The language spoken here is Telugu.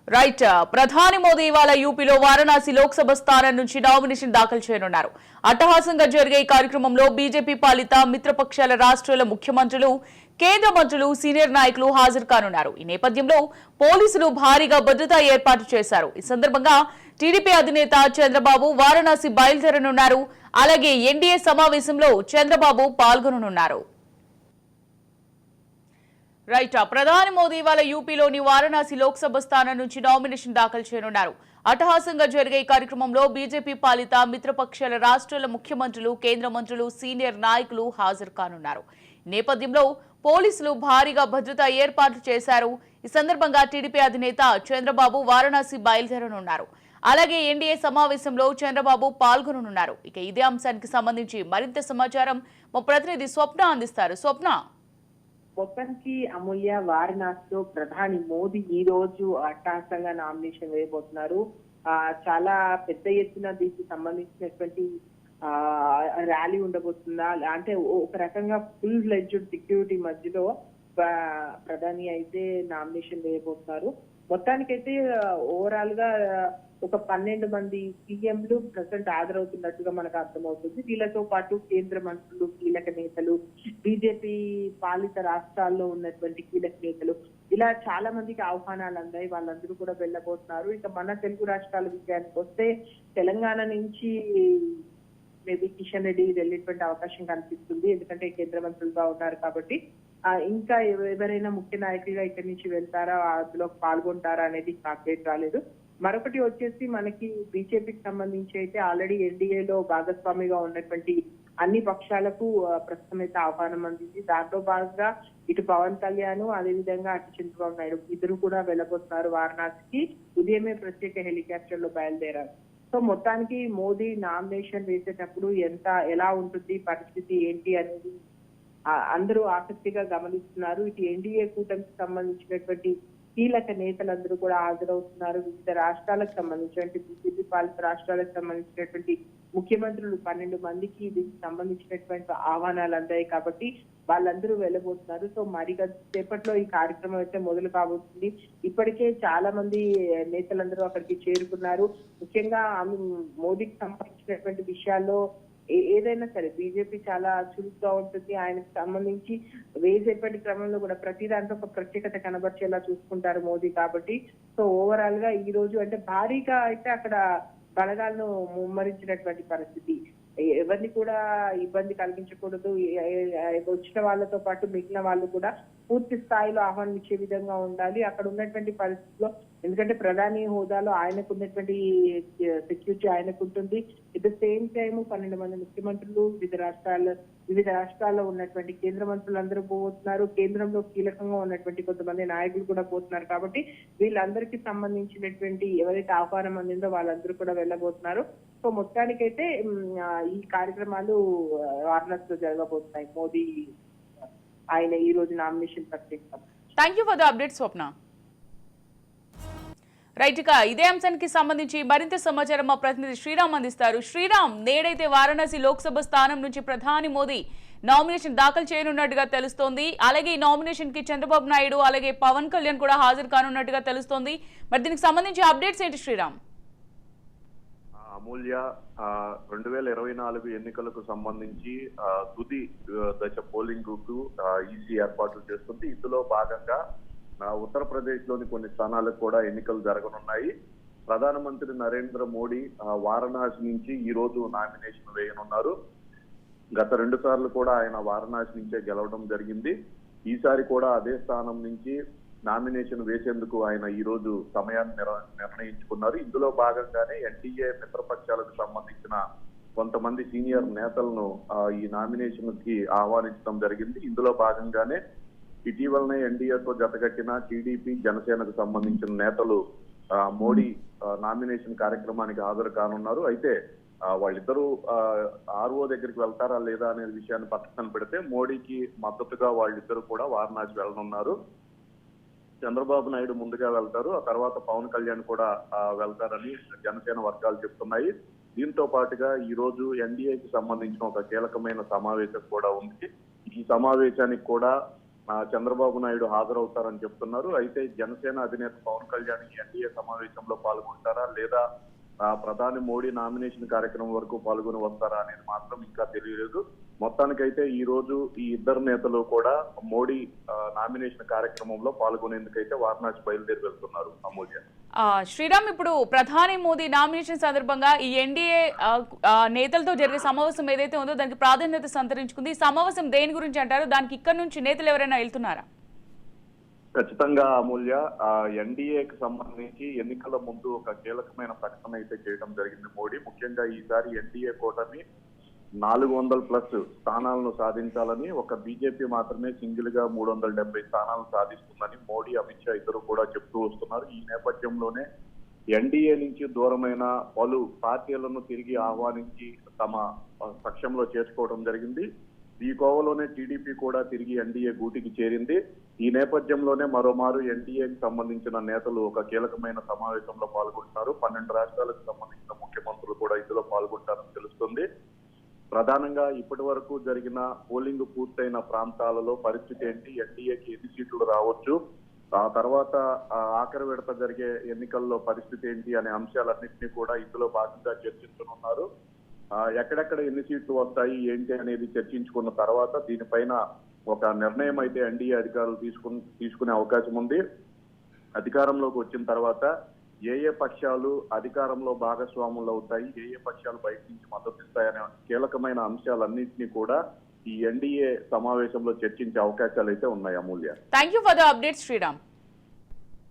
రైట్. ప్రధాని మోదీ ఇవాళ యూపీలో వారణాసి లోక్సభ స్థానం నుంచి నామినేషన్ దాఖలు చేయనున్నారు. అట్టహాసంగా జరిగే ఈ కార్యక్రమంలో బీజేపీ పాలిత మిత్రపక్షాల రాష్ట్రాల ముఖ్యమంత్రులు, కేంద్ర మంత్రులు, సీనియర్ నాయకులు హాజరు కానున్నారు. ఈ నేపథ్యంలో పోలీసులు భారీగా భద్రతా ఏర్పాటు చేశారు. ఈ సందర్భంగా టీడీపీ అధినేత చంద్రబాబు వారణాసి బయలుదేరనున్నారు. అలాగే ఎన్డీఏ సమావేశంలో చంద్రబాబు పాల్గొననున్నారు. రైట్. ప్రధాని మోదీ ఇవాళ యూపీలోని వారణాసి లోక్సభ స్థానం నుంచి నామినేషన్ దాఖలు చేయనున్నారు. అట్టహాసంగా జరిగే ఈ కార్యక్రమంలో బీజేపీ పాలిత మిత్రపక్షాల రాష్ట్రాల ముఖ్యమంత్రులు, కేంద్ర మంత్రులు, సీనియర్ నాయకులు హాజరు కానున్నారు. ఈ నేపథ్యంలో పోలీసులు భారీగా భద్రతా ఏర్పాట్లు చేశారు. ఈ సందర్భంగా టీడీపీ అధినేత చంద్రబాబు వారణాసి బయలుదేరనున్నారు. అలాగే ఎన్డీఏ సమావేశంలో చంద్రబాబు పాల్గొననున్నారు. ఇక ఇదే అంశానికి సంబంధించి మరింత సమాచారం మా ప్రతినిధి స్వప్న అందిస్తారు. స్వప్న. మొత్తానికి అమూల్య, వారణాసిలో ప్రధాని మోదీ ఈ రోజు అట్టహాసంగా నామినేషన్ వేయబోతున్నారు. చాలా పెద్ద ఎత్తున దీనికి సంబంధించినటువంటి ర్యాలీ ఉండబోతుందా అంటే ఒక రకంగా ఫుల్ ఫ్లెడ్జ్డ్ సెక్యూరిటీ మధ్యలో ప్రధాని అయితే నామినేషన్ వేయబోతున్నారు. మొత్తానికైతే ఓవరాల్ గా ఒక 12 మంది సీఎంలు ప్రజెంట్ హాజరవుతున్నట్టుగా మనకు అర్థమవుతుంది. వీళ్ళతో పాటు కేంద్ర మంత్రులు, కీలక నేతలు, బీజేపీ పాలిత రాష్ట్రాల్లో ఉన్నటువంటి కీలక నేతలు, ఇలా చాలా మందికి ఆహ్వానాలు అందాయి. వాళ్ళందరూ కూడా వెళ్ళబోతున్నారు. ఇక మన తెలుగు రాష్ట్రాల విషయానికి వస్తే తెలంగాణ నుంచి మేబీ కిషన్ రెడ్డి వెళ్ళేటువంటి అవకాశం కనిపిస్తుంది. ఎందుకంటే కేంద్ర మంత్రులుగా ఉన్నారు కాబట్టి. ఇంకా ఎవరైనా ముఖ్య నాయకులుగా ఇక్కడి నుంచి వెళ్తారా, అందులో పాల్గొంటారా అనేది అప్డేట్ రాలేదు. మరొకటి వచ్చేసి మనకి బీజేపీకి సంబంధించి అయితే ఆల్రెడీ ఎన్డీఏలో భాగస్వామిగా ఉన్నటువంటి అన్ని పక్షాలకు ప్రస్తుతం అయితే ఆహ్వానం అందింది. దాంట్లో భాగంగా ఇటు పవన్ కళ్యాణ్, అదేవిధంగా అటు చంద్రబాబు నాయుడు ఇద్దరు కూడా వెళ్ళబోతున్నారు వారణాసికి. ఉదయమే ప్రత్యేక హెలికాప్టర్ లో బయలుదేరారు. సో మొత్తానికి మోదీ నామినేషన్ వేసేటప్పుడు ఎలా ఉంటుంది పరిస్థితి ఏంటి అనేది అందరూ ఆసక్తిగా గమనిస్తున్నారు. ఇటు ఎన్డీఏ కూటమికి సంబంధించినటువంటి కీలక నేతలందరూ కూడా హాజరవుతున్నారు. వివిధ రాష్ట్రాలకు సంబంధించినటువంటి బీజేపీ పాలిత రాష్ట్రాలకు సంబంధించినటువంటి ముఖ్యమంత్రులు 12 మందికి దీనికి సంబంధించినటువంటి ఆహ్వానాలు అందాయి కాబట్టి వాళ్ళందరూ వెళ్ళబోతున్నారు. సో మరి సేపట్లో ఈ కార్యక్రమం అయితే మొదలు కాబోతుంది. ఇప్పటికే చాలా మంది నేతలందరూ అక్కడికి చేరుకున్నారు. ముఖ్యంగా మోదీకి సంబంధించినటువంటి విషయాల్లో ఏదైనా సరే బీజేపీ చాలా చురుగ్గా ఉంటుంది. ఆయనకు సంబంధించి వేసేపటి క్రమంలో కూడా ప్రతి దాంట్లో ఒక ప్రత్యేకత కనబర్చేలా చూసుకుంటారు మోదీ కాబట్టి. సో ఓవరాల్ గా ఈ రోజు అంటే భారీగా అయితే అక్కడ బలగాలను ముమ్మరించినటువంటి పరిస్థితి. ఎవరిని కూడా ఇబ్బంది కలిగించకూడదు. వచ్చిన వాళ్ళతో పాటు మిగిలిన వాళ్ళు కూడా పూర్తి స్థాయిలో ఆహ్వానించే విధంగా ఉండాలి అక్కడ ఉన్నటువంటి పరిస్థితిలో. ఎందుకంటే ప్రధాని హోదాలో ఆయనకు ఉన్నటువంటి సెక్యూరిటీ ఆయనకు ఉంటుంది. ఎట్ ద సేమ్ టైమ్ 12 మంది ముఖ్యమంత్రులు, వివిధ రాష్ట్రాల్లో ఉన్నటువంటి కేంద్ర మంత్రులు అందరూ పోతున్నారు. కేంద్రంలో కీలకంగా ఉన్నటువంటి కొంతమంది నాయకులు కూడా పోతున్నారు కాబట్టి వీళ్ళందరికీ సంబంధించినటువంటి ఎవరైతే ఆహ్వానం అందిందో వాళ్ళందరూ కూడా వెళ్ళబోతున్నారు. సో మొత్తానికైతే ఈ కార్యక్రమాలు వారణాసిలో జరగబోతున్నాయి. మోదీ ఆయన ఈ రోజు నామినేషన్ ప్రక్రియ. Thank you for the update Swapna. Right. ఇక ఇదే అంశానికి సంబంధించి మరింత సమాచారం మా ప్రతినిధి శ్రీరామ్ అందిస్తారు. శ్రీరామ్, నేడైతే వారణాసి లోక్సభ స్థానం నుంచి ప్రధాని మోదీ నామినేషన్ దాఖలు చేయనున్నట్టుగా తెలుస్తోంది. అలాగే ఈ నామినేషన్ కి చంద్రబాబు నాయుడు, అలాగే పవన్ కళ్యాణ్ కూడా హాజరు కానున్నట్టుగా తెలుస్తోంది. మరి దీనికి సంబంధించి అప్డేట్స్ ఏంటి శ్రీరామ్? అమూల్య, 2024 ఎన్నికలకు సంబంధించి తుది దశ పోలింగ్ కు ఈసీ ఏర్పాట్లు చేస్తుంది. ఇందులో భాగంగా ఉత్తరప్రదేశ్ లోని కొన్ని స్థానాలకు కూడా ఎన్నికలు జరగనున్నాయి. ప్రధానమంత్రి నరేంద్ర మోడీ వారణాసి నుంచి ఈ రోజు నామినేషన్ వేయనున్నారు. గత 2 సార్లు కూడా ఆయన వారణాసి నుంచే గెలవడం జరిగింది. ఈసారి కూడా అదే స్థానం నుంచి నామినేషన్ వేసేందుకు ఆయన ఈ రోజు సమయాన్ని నిర్ణయించుకున్నారు. ఇందులో భాగంగానే ఎన్డీఏ మిత్రపక్షాలకు సంబంధించిన కొంతమంది సీనియర్ నేతలను ఈ నామినేషన్ కి ఆహ్వానించడం జరిగింది. ఇందులో భాగంగానే ఇటీవలనే ఎన్డీఏతో జతగట్టిన టీడీపీ, జనసేనకు సంబంధించిన నేతలు మోడీ నామినేషన్ కార్యక్రమానికి హాజరు కానున్నారు. అయితే వాళ్ళిద్దరూ ఆర్ఓ దగ్గరికి వెళ్తారా లేదా అనే విషయాన్ని పక్కన పెడితే మోడీకి మద్దతుగా వాళ్ళిద్దరూ కూడా వారణాసి వెళ్ళనున్నారు. చంద్రబాబు నాయుడు ముందుగా వెళ్తారు, ఆ తర్వాత పవన్ కళ్యాణ్ కూడా వెళ్తారని జనసేన వర్గాలు చెప్తున్నాయి. దీంతో పాటుగా ఈ రోజు ఎన్డీఏకి సంబంధించిన ఒక కీలకమైన సమావేశం కూడా ఉంది. ఈ సమావేశానికి కూడా చంద్రబాబు నాయుడు హాజరవుతారని చెప్తున్నారు. అయితే జనసేన అధినేత పవన్ కళ్యాణ్ ఈ ఎన్డీఏ సమావేశంలో పాల్గొంటారా లేదా ప్రధాని మోడీ నామినేషన్ కార్యక్రమం వరకు పాల్గొని వస్తారా అనేది మాత్రం ఇంకా తెలియలేదు. మొత్తానికైతే ఈ రోజు ఈ ఇద్దరు నేతలు కూడా మోడీ నామినేషన్ కార్యక్రమంలో పాల్గొనేందుకైతే వారణాసి బయలుదేరి వెళ్తున్నారు. అమూల్య. శ్రీరామ్, ఇప్పుడు ప్రధాని మోదీ నామినేషన్ సందర్భంగా ఈ ఎన్డీఏ నేతలతో జరిగే సమావేశం ఏదైతే ఉందో దానికి ప్రాధాన్యత సంతరించుకుంది. ఈ సమావేశం దేని గురించి అంటారు? దానికి ఇక్కడ నుంచి నేతలు ఎవరైనా వెళ్తున్నారా? ఖచ్చితంగా అమూల్య, ఎన్డీఏకి సంబంధించి ఎన్నికల ముందు ఒక కీలకమైన ప్రకటన అయితే చేయడం జరిగింది మోడీ. ముఖ్యంగా ఈసారి ఎన్డీఏ కూటమి 400+ స్థానాలను సాధించాలని, ఒక బీజేపీ మాత్రమే సింగిల్ గా 370 స్థానాలను సాధిస్తుందని మోడీ, అమిత్ షా ఇద్దరు కూడా చెప్తూ వస్తున్నారు. ఈ నేపథ్యంలోనే ఎన్డీఏ నుంచి దూరమైన పలు పార్టీలను తిరిగి ఆహ్వానించి తమ పక్షంలో చేర్చుకోవడం జరిగింది. ఈ కోవలోనే టీడీపీ కూడా తిరిగి ఎన్డీఏ గూటికి చేరింది. ఈ నేపథ్యంలోనే మరోమారు ఎన్డీఏకి సంబంధించిన నేతలు ఒక కీలకమైన సమావేశంలో పాల్గొంటున్నారు. 12 రాష్ట్రాలకు సంబంధించిన ముఖ్యమంత్రులు కూడా ఇందులో పాల్గొంటారని తెలుస్తుంది. ప్రధానంగా ఇప్పటి వరకు జరిగిన పోలింగ్ పూర్తయిన ప్రాంతాలలో పరిస్థితి ఏంటి, ఎన్డీఏకి ఎన్ని సీట్లు రావచ్చు, ఆ తర్వాత ఆఖరి విడత జరిగే ఎన్నికల్లో పరిస్థితి ఏంటి అనే అంశాలన్నింటినీ కూడా ఇందులో భాగంగా చర్చించనున్నారు. ఎక్కడెక్కడ ఎన్ని సీట్లు వస్తాయి ఏంటి అనేది చర్చించుకున్న తర్వాత దీనిపైన ఒక నిర్ణయం అయితే ఎన్డీఏ అధికారులు తీసుకునే అవకాశం ఉంది. అధికారంలోకి వచ్చిన తర్వాత ఏ పక్షాలు అధికారంలో భాగస్వాములు అవుతాయి, ఏ పక్షాలు బయట నుంచి మద్దతు ఇస్తాయనే కీలకమైన అంశాలన్నింటినీ కూడా ఈ ఎన్డీఏ సమావేశంలో చర్చించే అవకాశాలు అయితే ఉన్నాయి. Amulya. Thank you for the update Sriram.